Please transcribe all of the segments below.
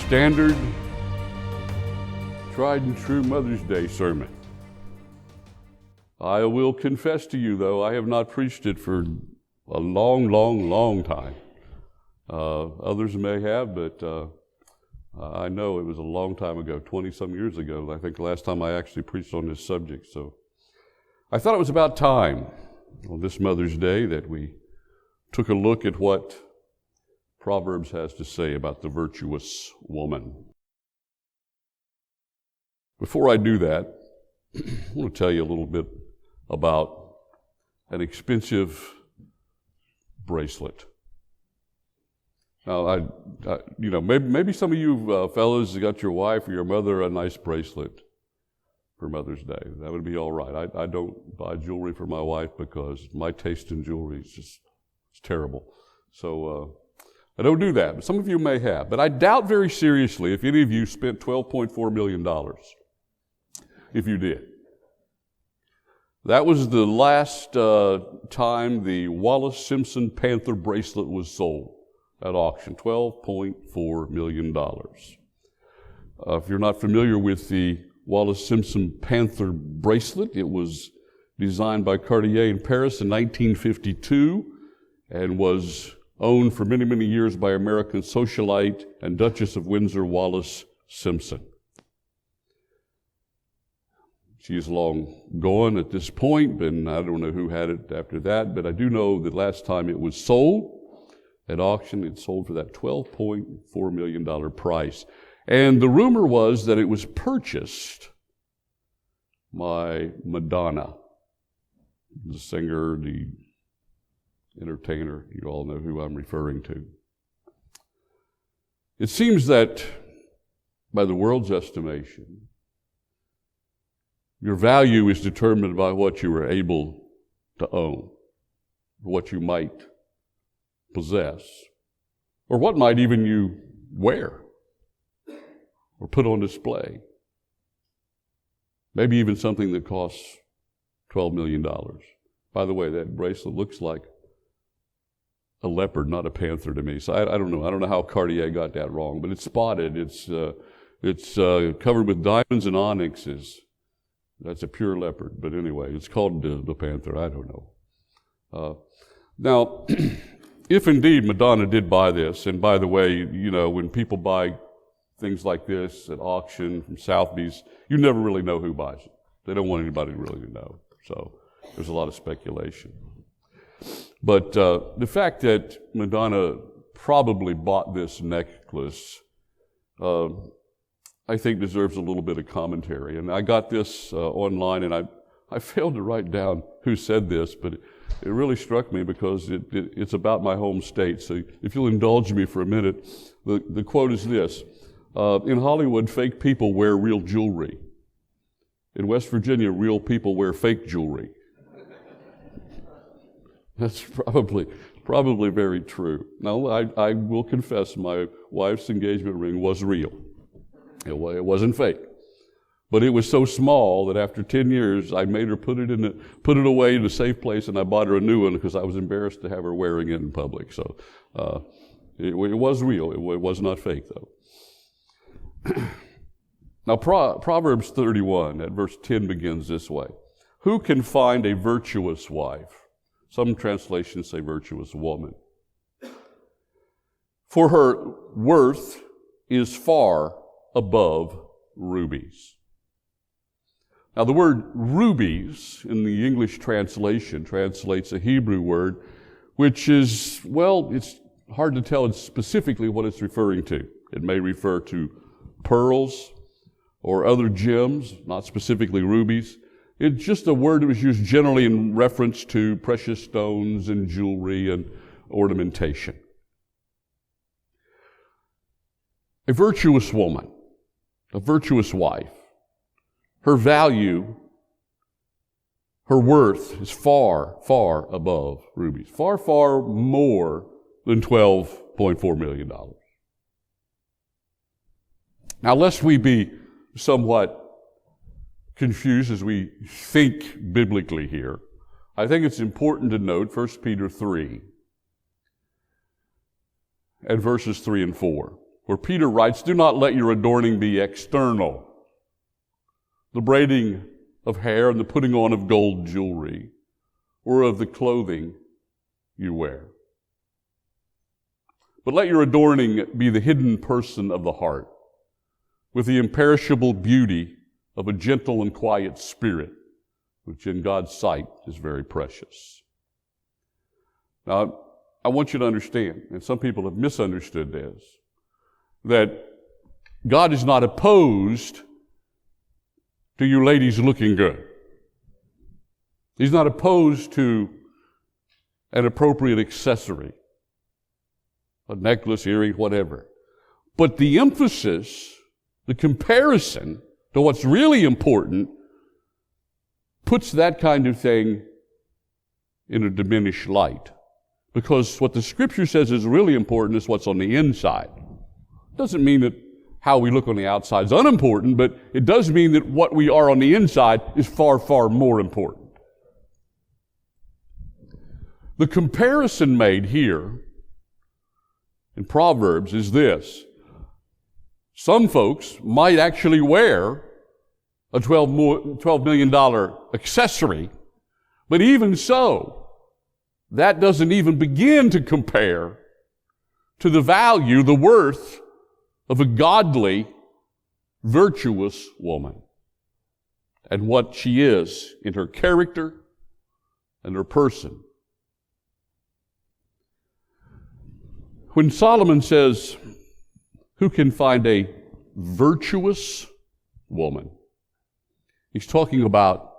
standard, tried and true Mother's Day sermon. I will confess to you, though, I have not preached it for a long time. Others may have, but I know it was a long time ago, 20-some years ago, I think the last time I actually preached on this subject. So I thought it was about time on this Mother's Day that we took a look at what Proverbs has to say about the virtuous woman. Before I do that, I want to tell you a little bit about an expensive bracelet. Now, maybe some of you fellas got your wife or your mother a nice bracelet for Mother's Day. That would be all right. I don't buy jewelry for my wife because my taste in jewelry is just terrible. So I don't do that. But some of you may have. But I doubt very seriously if any of you spent $12.4 million. If you did. That was the last time the Wallace Simpson Panther bracelet was sold at auction, $12.4 million. If you're not familiar with the Wallace Simpson Panther bracelet, it was designed by Cartier in Paris in 1952 and was owned for many years by American socialite and Duchess of Windsor Wallace Simpson. She is long gone at this point, and I don't know who had it after that, but I do know that last time it was sold at auction, it sold for that $12.4 million price. And the rumor was that it was purchased by Madonna, the singer, the entertainer. You all know who I'm referring to. It seems that by the world's estimation, your value is determined by what you are able to own, what you might possess, or what might even you wear or put on display. Maybe even something that costs $12 million. By the way, that bracelet looks like a leopard, not a panther to me. So I don't know. I don't know how Cartier got that wrong, but it's spotted. It's covered with diamonds and onyxes. That's a pure leopard, but anyway, it's called the panther. I don't know. Now, if indeed Madonna did buy this, and by the way, when people buy things like this at auction from Sotheby's, you never really know who buys it. They don't want anybody really to know. So there's a lot of speculation. But the fact that Madonna probably bought this necklace I think deserves a little bit of commentary. And I got this online, and I failed to write down who said this, but it really struck me because it's about my home state. So if you'll indulge me for a minute, the quote is this: in Hollywood, fake people wear real jewelry. In West Virginia, real people wear fake jewelry. That's probably very true. Now, I will confess my wife's engagement ring was real. It wasn't fake. But it was so small that after 10 years, I made her put it away in a safe place, and I bought her a new one because I was embarrassed to have her wearing it in public. So it was real. It was not fake, though. Now, Proverbs 31 at verse 10 begins this way: who can find a virtuous wife? Some translations say virtuous woman. For her worth is far above rubies. Now, the word rubies in the English translation translates a Hebrew word, which is, it's hard to tell specifically what it's referring to. It may refer to pearls or other gems, not specifically rubies. It's just a word that was used generally in reference to precious stones and jewelry and ornamentation. A virtuous woman, a virtuous wife, her value, her worth is far above rubies. Far more than $12.4 million. Now, lest we be somewhat confused as we think biblically here, I think it's important to note 1 Peter 3 and verses 3 and 4. where Peter writes, "Do not let your adorning be external, the braiding of hair and the putting on of gold jewelry, or of the clothing you wear. But let your adorning be the hidden person of the heart, with the imperishable beauty of a gentle and quiet spirit, which in God's sight is very precious." Now, I want you to understand, and some people have misunderstood this, that God is not opposed to you ladies looking good. He's not opposed to an appropriate accessory, a necklace, earring, whatever. But the emphasis, the comparison to what's really important, puts that kind of thing in a diminished light. Because what the Scripture says is really important is what's on the inside. Doesn't mean that how we look on the outside is unimportant, but it does mean that what we are on the inside is far, far more important. The comparison made here in Proverbs is this. Some folks might actually wear a $12 million accessory, but even so, that doesn't even begin to compare to the value, the worth of a godly, virtuous woman and what she is in her character and her person. When Solomon says, "Who can find a virtuous woman?" he's talking about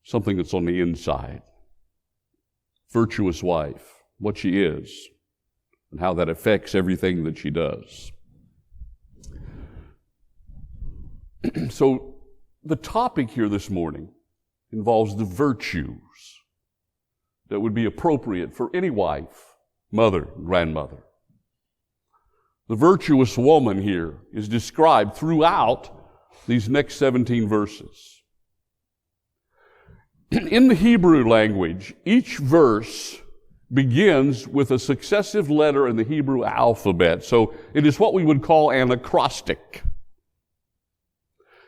something that's on the inside. Virtuous wife, what she is, and how that affects everything that she does. So the topic here this morning involves the virtues that would be appropriate for any wife, mother, grandmother. The virtuous woman here is described throughout these next 17 verses. In the Hebrew language, each verse begins with a successive letter in the Hebrew alphabet. So it is what we would call an acrostic.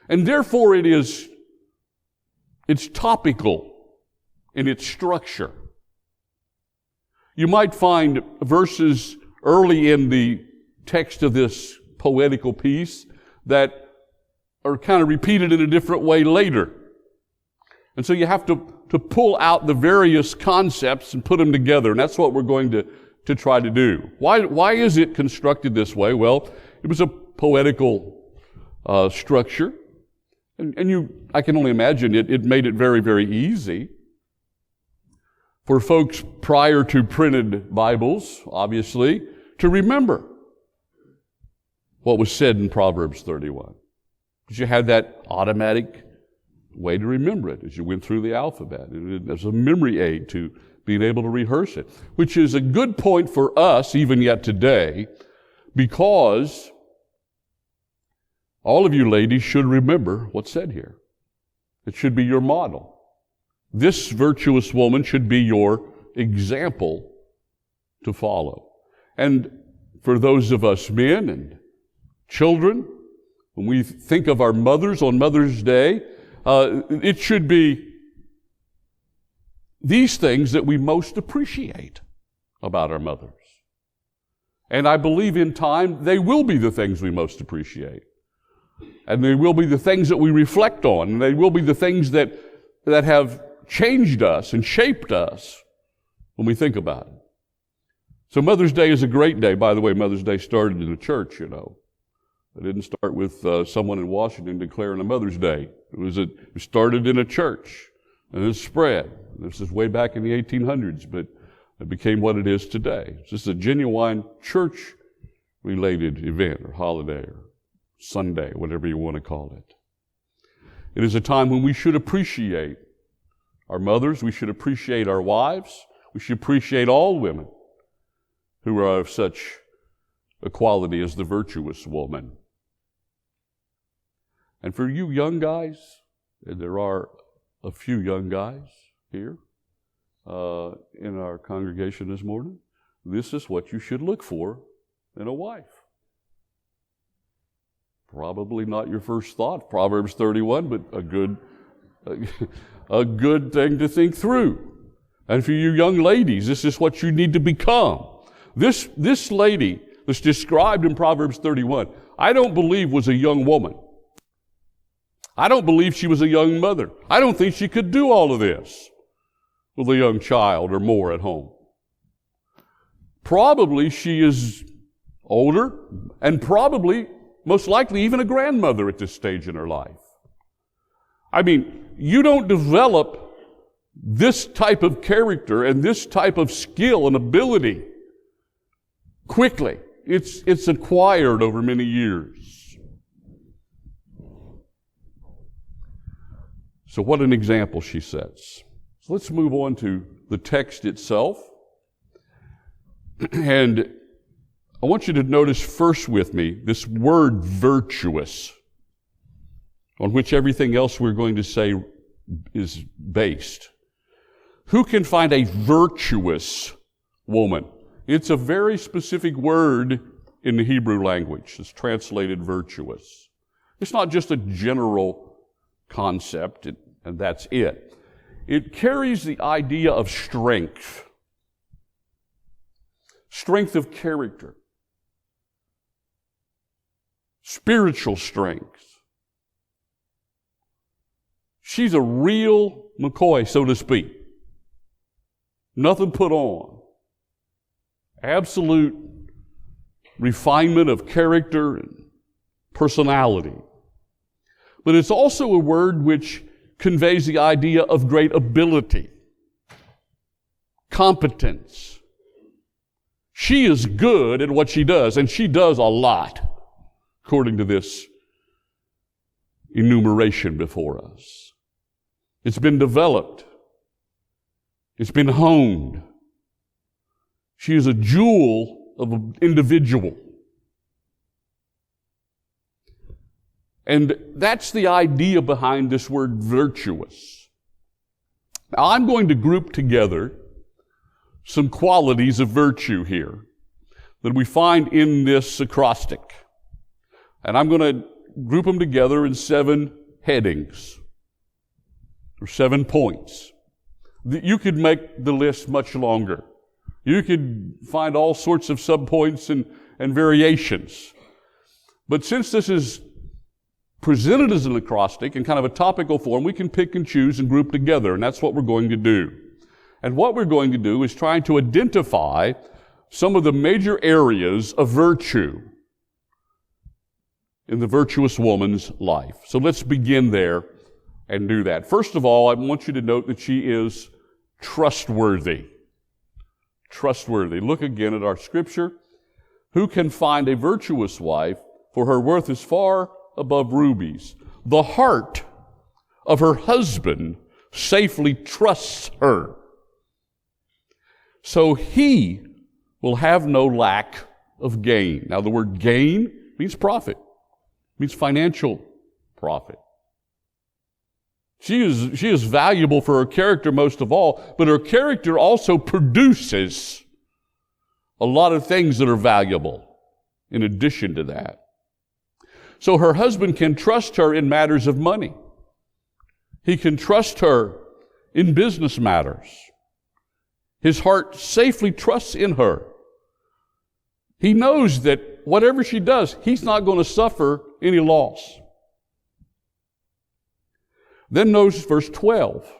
And therefore it's topical in its structure. You might find verses early in the text of this poetical piece that are kind of repeated in a different way later. And so you have to pull out the various concepts and put them together, and that's what we're going to try to do. Why is it constructed this way? Well, it was a poetical structure, and I can only imagine it made it very, very easy for folks prior to printed Bibles, obviously, to remember what was said in Proverbs 31. Because you had that automatic way to remember it as you went through the alphabet. As a memory aid to being able to rehearse it, which is a good point for us even yet today, because all of you ladies should remember what's said here. It should be your model. This virtuous woman should be your example to follow. And for those of us men and children, when we think of our mothers on Mother's Day, it should be these things that we most appreciate about our mothers. And I believe in time they will be the things we most appreciate. And they will be the things that we reflect on. And they will be the things that have changed us and shaped us when we think about it. So Mother's Day is a great day. By the way, Mother's Day started in the church, you know. It didn't start with someone in Washington declaring a Mother's Day. It started in a church, and it spread. This is way back in the 1800s, but it became what it is today. It's just a genuine church-related event or holiday or Sunday, whatever you want to call it. It is a time when we should appreciate our mothers. We should appreciate our wives. We should appreciate all women who are of such a quality as the virtuous woman. And for you young guys, and there are a few young guys here in our congregation this morning, this is what you should look for in a wife. Probably not your first thought, Proverbs 31, but a good thing to think through. And for you young ladies, this is what you need to become. This lady that's described in Proverbs 31, I don't believe was a young woman. I don't believe she was a young mother. I don't think she could do all of this with a young child or more at home. Probably she is older and probably, most likely, even a grandmother at this stage in her life. I mean, you don't develop this type of character and this type of skill and ability quickly. It's acquired over many years. So what an example she sets. So let's move on to the text itself. And I want you to notice first with me this word virtuous, on which everything else we're going to say is based. Who can find a virtuous woman? It's a very specific word in the Hebrew language. It's translated virtuous. It's not just a general concept, and that's it. It carries the idea of strength. Strength of character. Spiritual strength. She's a real McCoy, so to speak. Nothing put on. Absolute refinement of character and personality. But it's also a word which conveys the idea of great ability, competence. She is good at what she does, and she does a lot, according to this enumeration before us. It's been developed. It's been honed. She is a jewel of an individual. And that's the idea behind this word virtuous. Now, I'm going to group together some qualities of virtue here that we find in this acrostic. And I'm going to group them together in 7 headings, or 7 points. You could make the list much longer. You could find all sorts of subpoints and variations. But since this is presented as an acrostic in kind of a topical form, we can pick and choose and group together, and that's what we're going to do. And what we're going to do is try to identify some of the major areas of virtue in the virtuous woman's life. So let's begin there and do that. First of all, I want you to note that she is trustworthy. Trustworthy. Look again at our scripture. Who can find a virtuous wife? For her worth is far above rubies. The heart of her husband safely trusts her. So he will have no lack of gain. Now the word gain means profit. Means financial profit. She is valuable for her character most of all, but her character also produces a lot of things that are valuable in addition to that. So her husband can trust her in matters of money. He can trust her in business matters. His heart safely trusts in her. He knows that whatever she does, he's not going to suffer any loss. Then notice verse 12.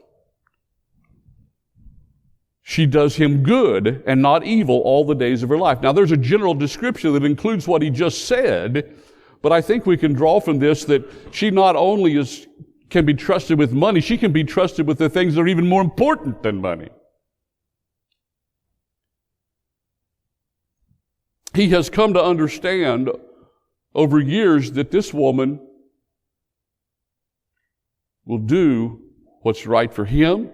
She does him good and not evil all the days of her life. Now there's a general description that includes what he just said, but I think we can draw from this that she not only can be trusted with money, she can be trusted with the things that are even more important than money. He has come to understand over years that this woman will do what's right for him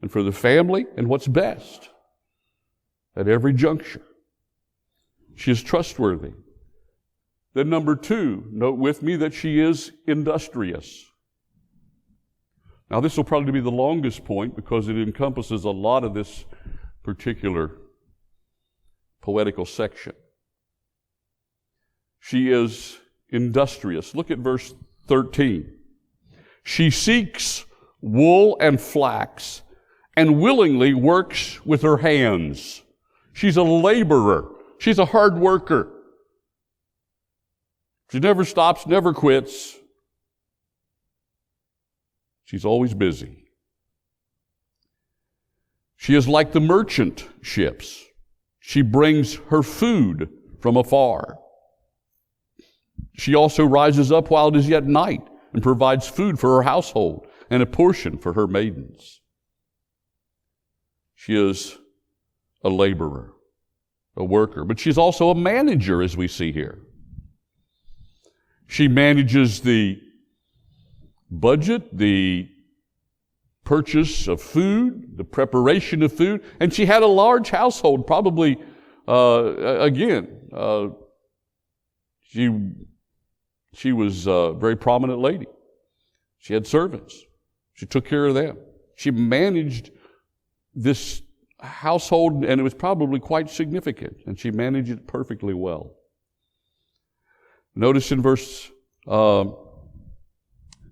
and for the family and what's best at every juncture. She is trustworthy. Then number 2, note with me that she is industrious. Now this will probably be the longest point because it encompasses a lot of this particular poetical section. She is industrious. Look at verse 13. She seeks wool and flax and willingly works with her hands. She's a laborer. She's a hard worker. She never stops, never quits. She's always busy. She is like the merchant ships. She brings her food from afar. She also rises up while it is yet night and provides food for her household and a portion for her maidens. She is a laborer, a worker, but she's also a manager, as we see here. She manages the budget, the purchase of food, the preparation of food, and she had a large household, probably, she was a very prominent lady. She had servants. She took care of them. She managed this household, and it was probably quite significant, and she managed it perfectly well. Notice in verse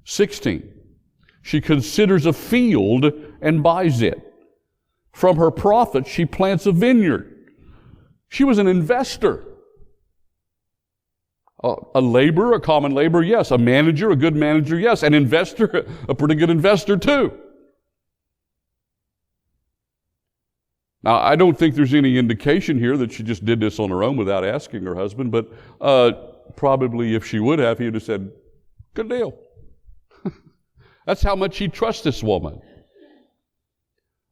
16, she considers a field and buys it. From her profits, she plants a vineyard. She was an investor. A laborer, a common laborer, yes. A manager, a good manager, yes. An investor, a pretty good investor too. Now, I don't think there's any indication here that she just did this on her own without asking her husband, but probably if she would have, he would have said, good deal. That's how much he trusts this woman.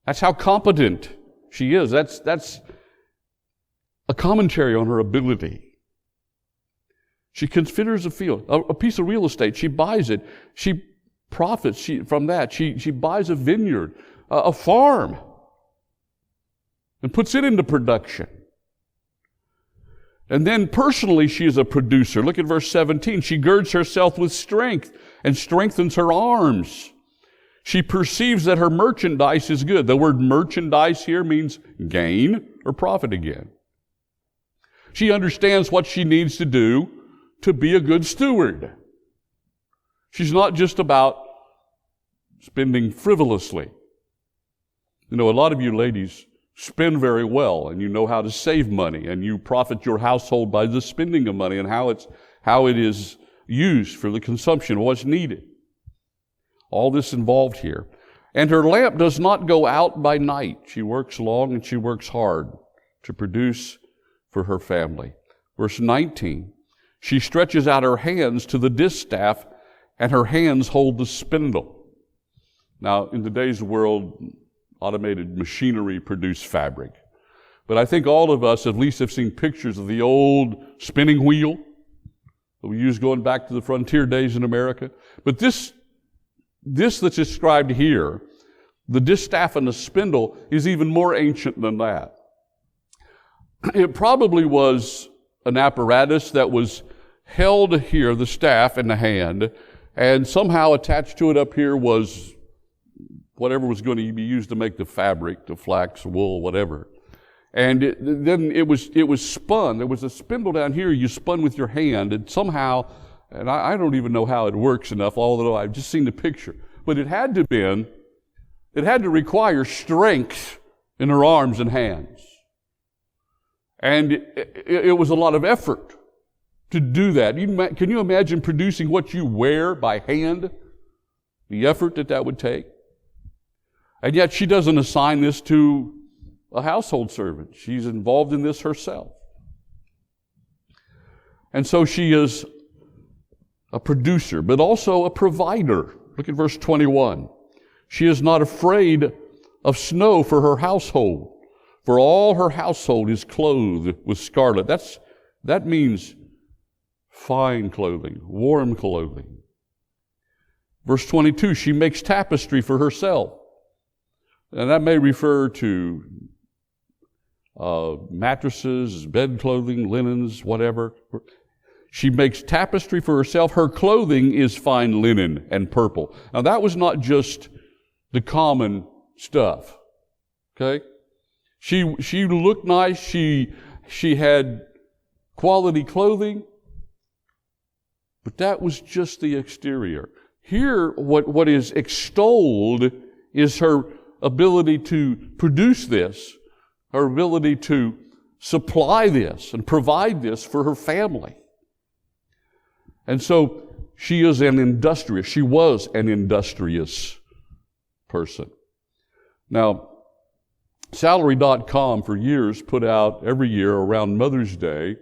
That's how competent she is. That's a commentary on her ability. She considers a field, a piece of real estate. She buys it. She profits from that. She buys a vineyard, a farm, and puts it into production. And then personally, she is a producer. Look at verse 17. She girds herself with strength and strengthens her arms. She perceives that her merchandise is good. The word merchandise here means gain or profit again. She understands what she needs to do to be a good steward. She's not just about spending frivolously. You know, a lot of you ladies spend very well, and you know how to save money, and you profit your household by the spending of money and how it is used for the consumption of what's needed. All this involved here. And her lamp does not go out by night. She works long and she works hard to produce for her family. Verse 19, she stretches out her hands to the distaff, and her hands hold the spindle. Now, in today's world, automated machinery produce fabric. But I think all of us at least have seen pictures of the old spinning wheel that we used going back to the frontier days in America. But this that's described here, the distaff and the spindle, is even more ancient than that. It probably was an apparatus that was held here, the staff in the hand, and somehow attached to it up here was whatever was going to be used to make the fabric, the flax, wool, whatever. And then it was spun. There was a spindle down here you spun with your hand, and somehow, and I don't even know how it works enough, although I've just seen the picture. But it had to require strength in her arms and hands. And it was a lot of effort to do that. Can you imagine producing what you wear by hand? The effort that would take? And yet she doesn't assign this to a household servant. She's involved in this herself. And so she is a producer, but also a provider. Look at verse 21. She is not afraid of snow for her household, for all her household is clothed with scarlet. That means fine clothing, warm clothing. Verse 22, she makes tapestry for herself. And that may refer to mattresses, bed clothing, linens, whatever. She makes tapestry for herself. Her clothing is fine linen and purple. Now that was not just the common stuff. Okay? She looked nice. She had quality clothing. But that was just the exterior. Here, what is extolled is her ability to produce this, her ability to supply this and provide this for her family. And so she was an industrious person. Now, Salary.com for years put out every year around Mother's Day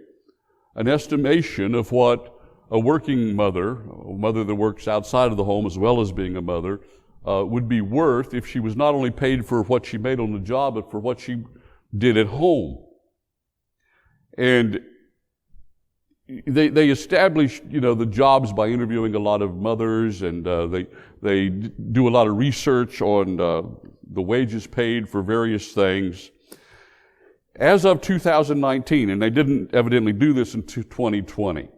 an estimation of what a working mother, a mother that works outside of the home as well as being a mother, would be worth if she was not only paid for what she made on the job, but for what she did at home. And they established, the jobs by interviewing a lot of mothers, and they do a lot of research on the wages paid for various things. As of 2019, and they didn't evidently do this until 2020,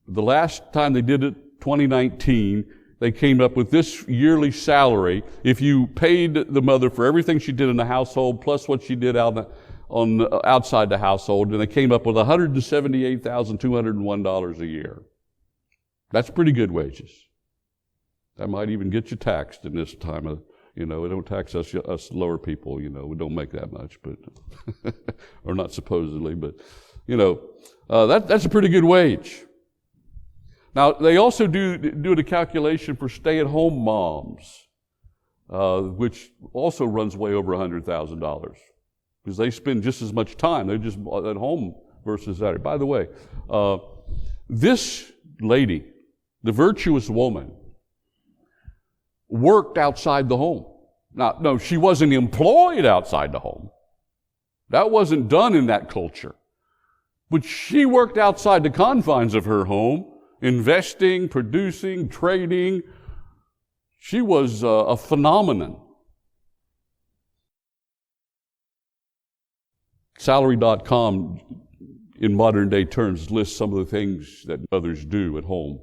the last time they did it, 2019, they came up with this yearly salary. If you paid the mother for everything she did in the household plus what she did outside the household, and they came up with $178,201 a year. That's pretty good wages. That might even get you taxed in this time of, it don't tax us lower people, we don't make that much, but, or not supposedly, but, that's a pretty good wage. Now, they also do the calculation for stay-at-home moms, which also runs way over $100,000, because they spend just as much time. They're just at home versus that. By the way, this lady, the virtuous woman, worked outside the home. Now, no, she wasn't employed outside the home. That wasn't done in that culture. But she worked outside the confines of her home, investing, producing, trading. She was a phenomenon. Salary.com, in modern day terms, lists some of the things that mothers do at home.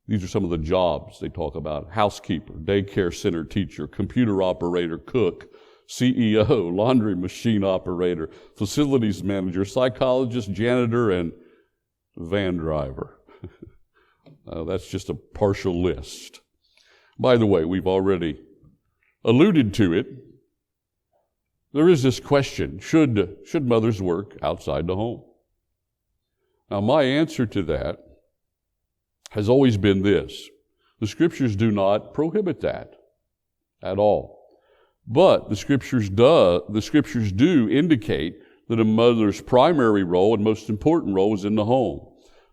These are some of the jobs they talk about: housekeeper, daycare center teacher, computer operator, cook, CEO, laundry machine operator, facilities manager, psychologist, janitor, and van driver. That's just a partial list. By the way, we've already alluded to it. There is this question: should mothers work outside the home? Now, my answer to that has always been this: the Scriptures do not prohibit that at all. But the Scriptures do indicate that a mother's primary role and most important role is in the home.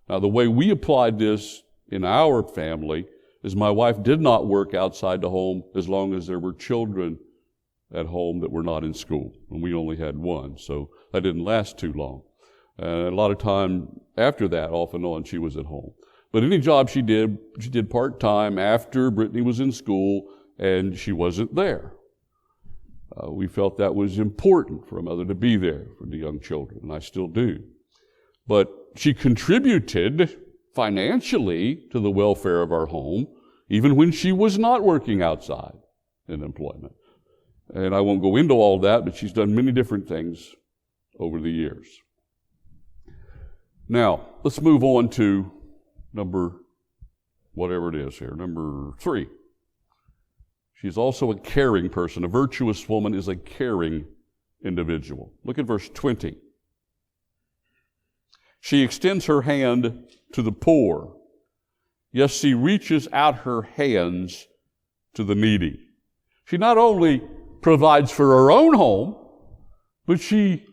Now, the way we applied this in our family is my wife did not work outside the home as long as there were children at home that were not in school. And we only had one, so that didn't last too long. And a lot of time after that, off and on, she was at home. But any job she did part-time after Brittany was in school, and she wasn't there. We felt that was important for a mother to be there for the young children, and I still do. But she contributed financially to the welfare of our home, even when she was not working outside in employment. And I won't go into all that, but she's done many different things over the years. Now, let's move on to number 3. She's also a caring person. A virtuous woman is a caring individual. Look at verse 20. She extends her hand to the poor. Yes, she reaches out her hands to the needy. She not only provides for her own home, but she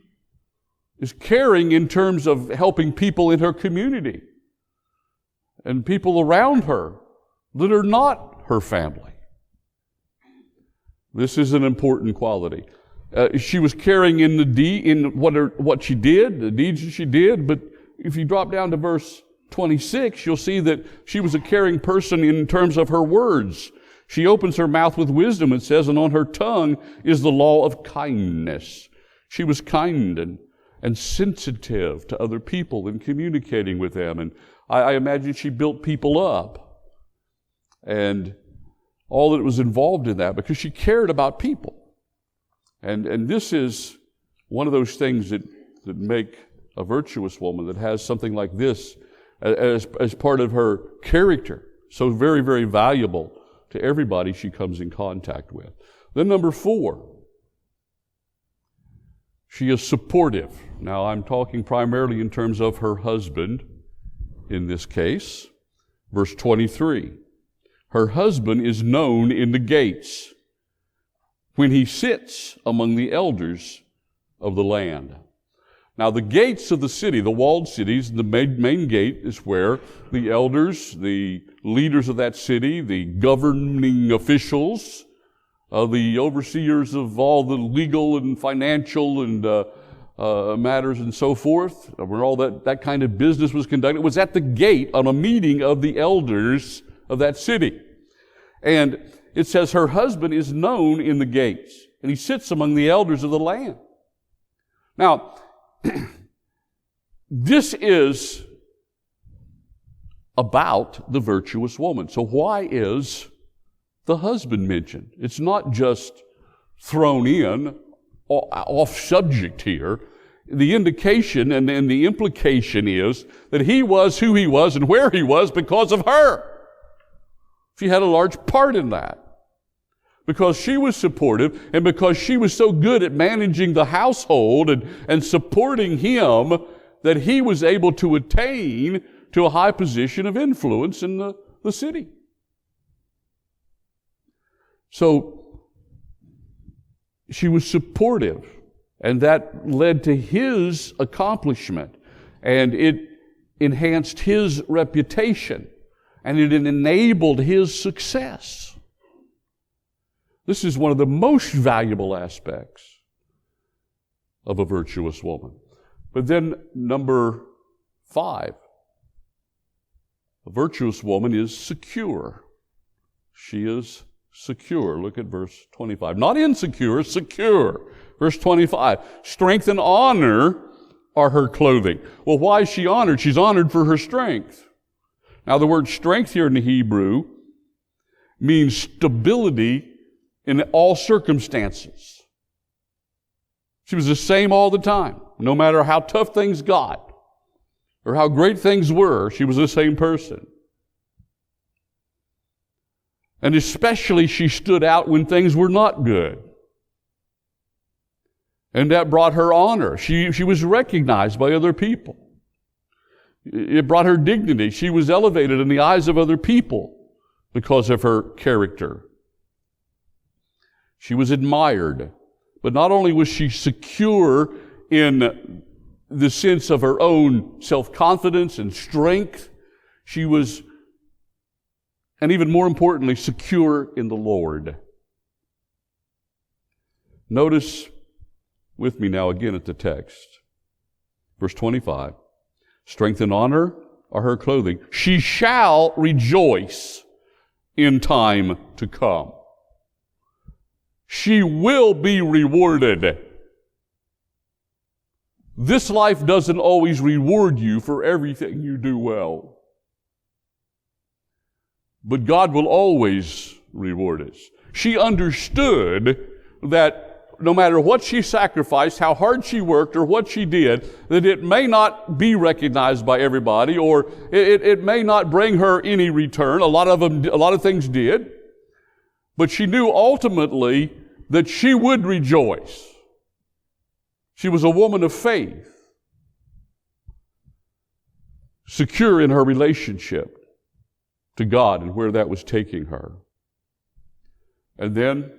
is caring in terms of helping people in her community and people around her that are not her family. This is an important quality. She was caring in what she did, the deeds that she did, but if you drop down to verse 26, you'll see that she was a caring person in terms of her words. She opens her mouth with wisdom, it says, and on her tongue is the law of kindness. She was kind and sensitive to other people and communicating with them. And I imagine she built people up and all that was involved in that because she cared about people. And this is one of those things that make a virtuous woman that has something like this as part of her character. So very, very valuable to everybody she comes in contact with. Then number 4, she is supportive. Now I'm talking primarily in terms of her husband in this case. Verse 23, her husband is known in the gates when he sits among the elders of the land. Now the gates of the city, the walled cities, the main gate is where the elders, the leaders of that city, the governing officials, the overseers of all the legal and financial and matters and so forth, where all that kind of business was conducted, was at the gate on a meeting of the elders of that city. And it says her husband is known in the gates, and he sits among the elders of the land. Now, this is about the virtuous woman. So why is the husband mentioned? It's not just thrown in off subject here. The indication and the implication is that he was who he was and where he was because of her. She had a large part in that. Because she was supportive and because she was so good at managing the household and supporting him that he was able to attain to a high position of influence in the city. So she was supportive, and that led to his accomplishment, and it enhanced his reputation, and it enabled his success. This is one of the most valuable aspects of a virtuous woman. But then number 5, a virtuous woman is secure. She is secure. Look at verse 25. Not insecure, secure. Verse 25. Strength and honor are her clothing. Well, why is she honored? She's honored for her strength. Now, the word strength here in the Hebrew means stability in all circumstances. She was the same all the time. No matter how tough things got or how great things were, she was the same person. And especially she stood out when things were not good. And that brought her honor. She was recognized by other people. It brought her dignity. She was elevated in the eyes of other people because of her character. She was admired. But not only was she secure in the sense of her own self-confidence and strength, she was, and even more importantly, secure in the Lord. Notice with me now again at the text. Verse 25. Strength and honor are her clothing. She shall rejoice in time to come. She will be rewarded. This life doesn't always reward you for everything you do well. But God will always reward us. She understood that no matter what she sacrificed, how hard she worked, or what she did, that it may not be recognized by everybody, or it may not bring her any return. A lot of things did. But she knew ultimately that she would rejoice. She was a woman of faith, secure in her relationship to God and where that was taking her. And then,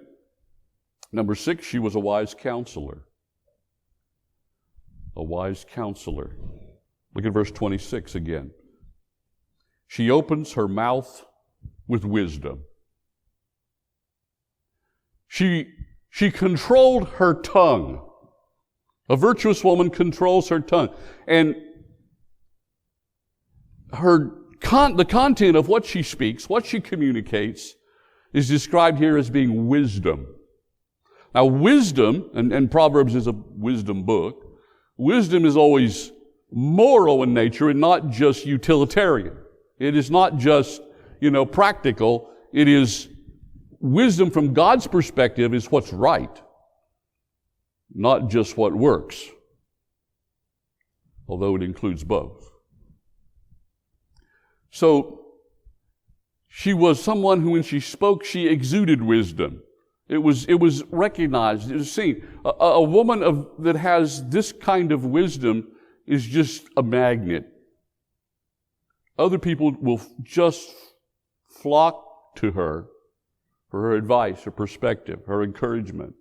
number 6, she was a wise counselor. A wise counselor. Look at verse 26 again. She opens her mouth with wisdom. She controlled her tongue. A virtuous woman controls her tongue. And the content of what she speaks, what she communicates, is described here as being wisdom. Now, wisdom, and Proverbs is a wisdom book, wisdom is always moral in nature and not just utilitarian. It is not just, practical. It is wisdom from God's perspective is what's right, not just what works, although it includes both. So she was someone who, when she spoke, she exuded wisdom. It was recognized. It was seen. A woman that has this kind of wisdom is just a magnet. Other people will just flock to her for her advice, her perspective, her encouragement,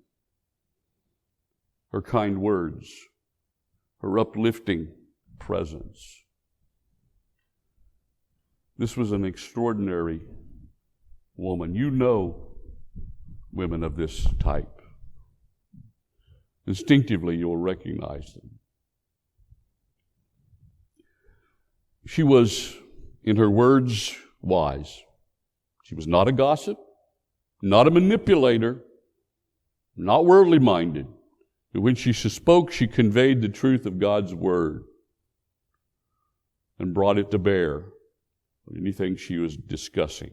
her kind words, her uplifting presence. This was an extraordinary woman. You know women of this type. Instinctively, you'll recognize them. She was, in her words, wise. She was not a gossip, not a manipulator, not worldly minded. But when she spoke, she conveyed the truth of God's word and brought it to bear on anything she was discussing.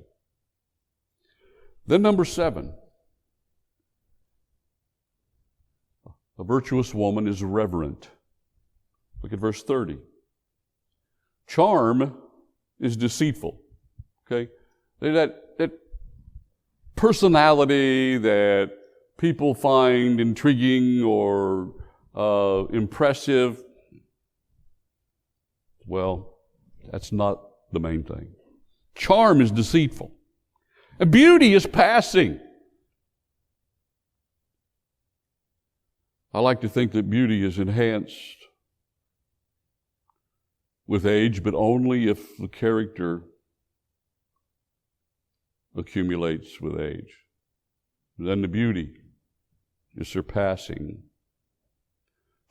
Then number 7, a virtuous woman is reverent. Look at verse 30. Charm is deceitful. Okay? That personality that people find intriguing or impressive, well, that's not the main thing. Charm is deceitful. And beauty is passing. I like to think that beauty is enhanced with age, but only if the character accumulates with age. Then the beauty is surpassing.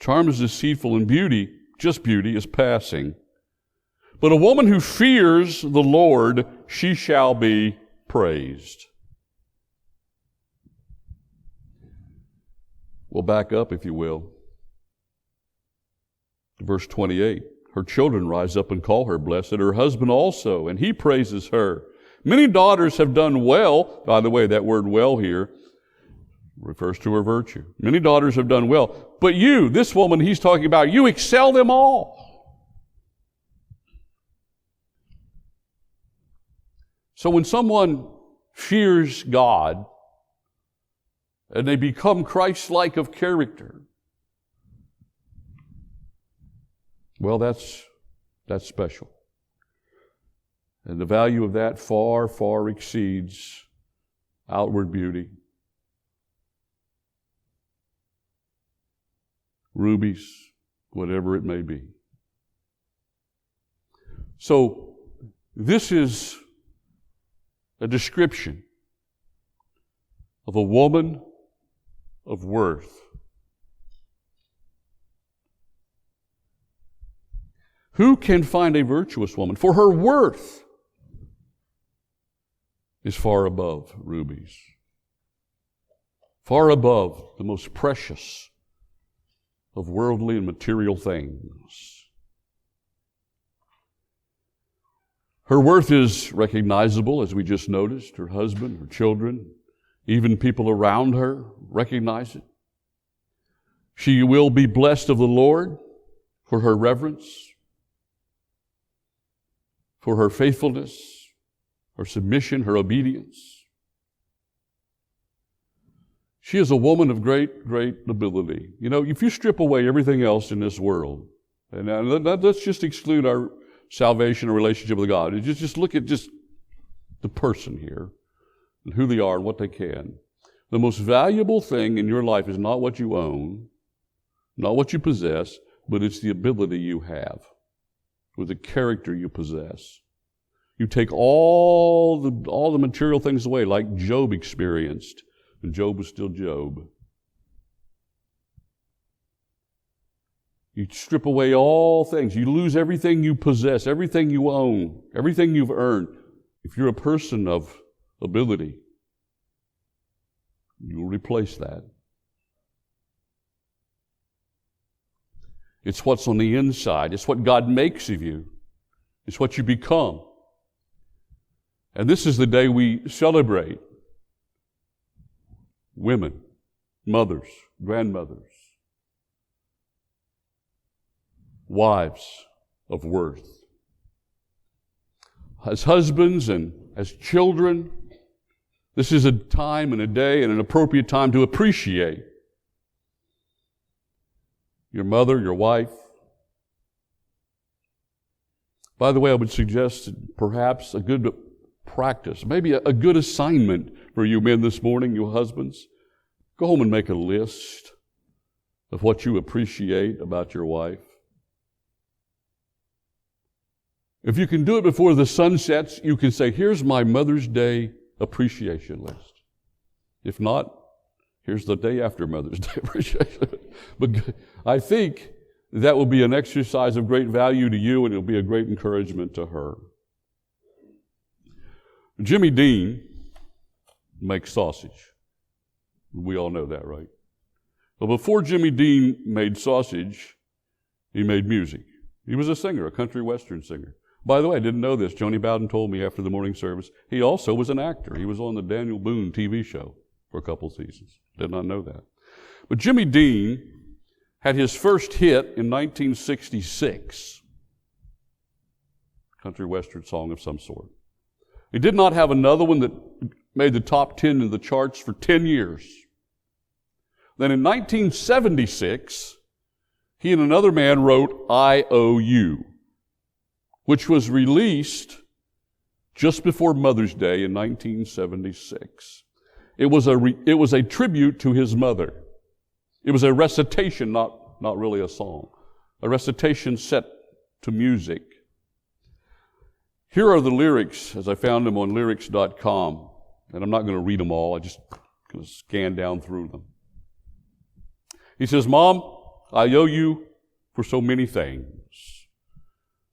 Charm is deceitful, and beauty, just beauty, is passing. But a woman who fears the Lord, she shall be praised. We'll back up, if you will, to verse 28. Her children rise up and call her blessed, her husband also, and he praises her. Many daughters have done well. By the way, that word well here refers to her virtue. Many daughters have done well. But you, this woman he's talking about, you excel them all. So when someone fears God and they become Christ-like of character, well, that's special. And the value of that far, far exceeds outward beauty. Rubies, whatever it may be. So, this is a description of a woman of worth. Who can find a virtuous woman? For her worth is far above rubies, far above the most precious of worldly and material things. Her worth is recognizable, as we just noticed. Her husband, her children, even people around her recognize it. She will be blessed of the Lord for her reverence, for her faithfulness, her submission, her obedience. She is a woman of great, great ability. You know, if you strip away everything else in this world, and let's just exclude our salvation or relationship with God, just look at just the person here and who they are and what they can. The most valuable thing in your life is not what you own, not what you possess, but it's the ability you have, or the character you possess. You take all the material things away, like Job experienced, and Job was still Job. You strip away all things. You lose everything you possess, everything you own, everything you've earned. If you're a person of ability, you'll replace that. It's what's on the inside. It's what God makes of you. It's what you become. And this is the day we celebrate women, mothers, grandmothers, wives of worth. as husbands and as children, this is a time and a day and an appropriate time to appreciate your mother, your wife. By the way, I would suggest perhaps a good practice, maybe a good assignment for you men this morning, you husbands. Go home and make a list of what you appreciate about your wife. If you can do it before the sun sets, you can say, here's my Mother's Day appreciation list. If not, here's the day after Mother's Day appreciation. But I think that will be an exercise of great value to you, and it'll be a great encouragement to her. Jimmy Dean makes sausage. We all know that, right? But before Jimmy Dean made sausage, he made music. He was a singer, a country western singer. By the way, I didn't know this. Joni Bowden told me after the morning service. He also was an actor. He was on the Daniel Boone TV show for a couple seasons. Did not know that. But Jimmy Dean had his first hit in 1966. Country western song of some sort. He did not have another one that made the top 10 in the charts for 10 years. Then in 1976, he and another man wrote I O U, which was released just before Mother's Day in 1976. It was a tribute to his mother. It was a recitation, not really a song. A recitation set to music. Here are the lyrics as I found them on lyrics.com. And I'm not going to read them all. I just going to scan down through them. He says, Mom, I owe you for so many things.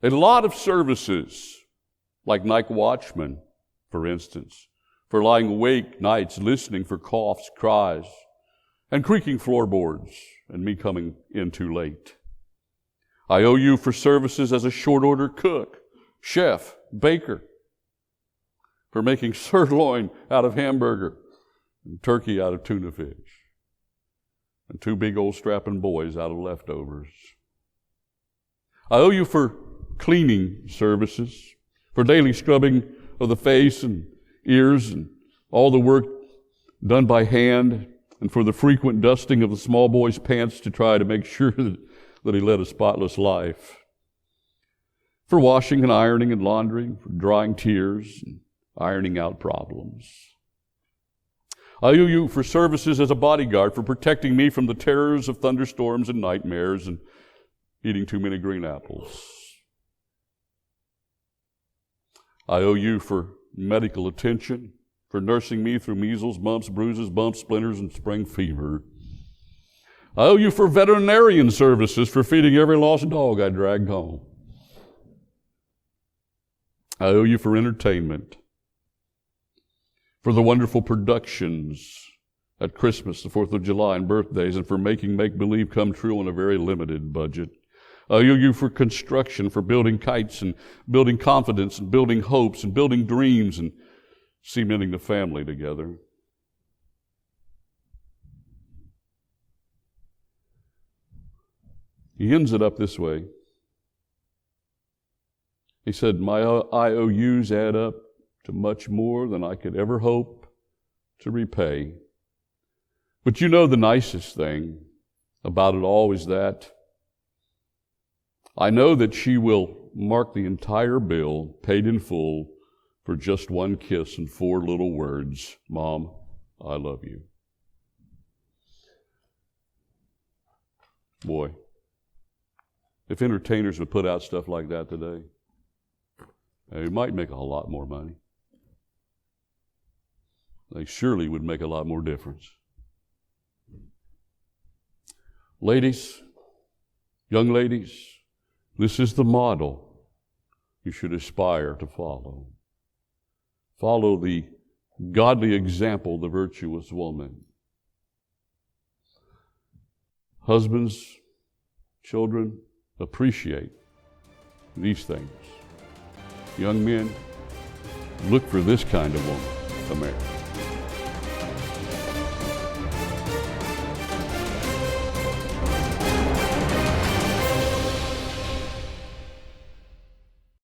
A lot of services, like night watchman, for instance, for lying awake nights listening for coughs, cries, and creaking floorboards, and me coming in too late. I owe you for services as a short order cook, chef, baker, for making sirloin out of hamburger and turkey out of tuna fish, and two big old strapping boys out of leftovers. I owe you for cleaning services, for daily scrubbing of the face and ears and all the work done by hand, and for the frequent dusting of the small boy's pants to try to make sure that he led a spotless life, for washing and ironing and laundry, for drying tears and ironing out problems. I owe you for services as a bodyguard, for protecting me from the terrors of thunderstorms and nightmares and eating too many green apples. I owe you for medical attention, for nursing me through measles, mumps, bruises, bumps, splinters, and spring fever. I owe you for veterinarian services, for feeding every lost dog I dragged home. I owe you for entertainment, for the wonderful productions at Christmas, the 4th of July, and birthdays, and for making make-believe come true on a very limited budget. I owe you for construction, for building kites and building confidence and building hopes and building dreams and cementing the family together. He ends it up this way. He said, my IOUs add up to much more than I could ever hope to repay. But you know the nicest thing about it all is that I know that she will mark the entire bill, paid in full, for just one kiss and 4 little words. Mom, I love you. Boy, if entertainers would put out stuff like that today, they might make a lot more money. They surely would make a lot more difference. Ladies, young ladies, this is the model you should aspire to follow. Follow the godly example, the virtuous woman. Husbands, children, appreciate these things. Young men, look for this kind of woman to marry.